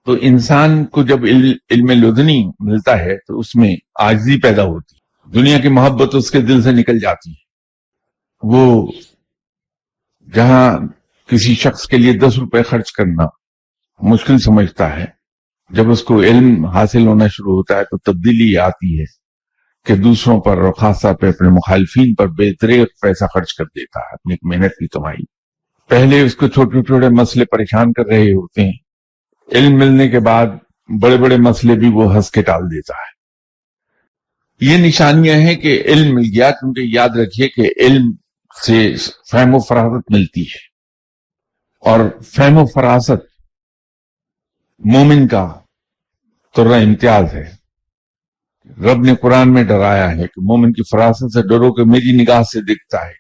तो इंसान को जब इल्म लुदनी मिलता है तो उसमें आजिज़ी पैदा होती है, दुनिया की मोहब्बत उसके दिल से निकल जाती है। वो जहां किसी शख्स के लिए 10 रुपए खर्च करना मुश्किल समझता है, जब उसको इल्म हासिल होना शुरू होता है तो तब्दीली आती है कि दूसरों पर और खासतौर पर अपने मुखालफीन पर बेदरेग पैसा खर्च कर देता है अपनी मेहनत की कमाई। पहले उसको छोटे छोटे मसले परेशान कर रहे होते हैं, इल्म मिलने के बाद बड़े बड़े मसले भी वो हंस के टाल देता है। ये निशानियां हैं कि इल्म मिल गया, क्योंकि याद रखिए कि इल्म से फहम फरासत मिलती है, और फहम फरासत मोमिन का तुर्रा इम्तियाज है। रब ने कुरान में डराया है कि मोमिन की फरासत से डरो कि मेरी निगाह से दिखता है,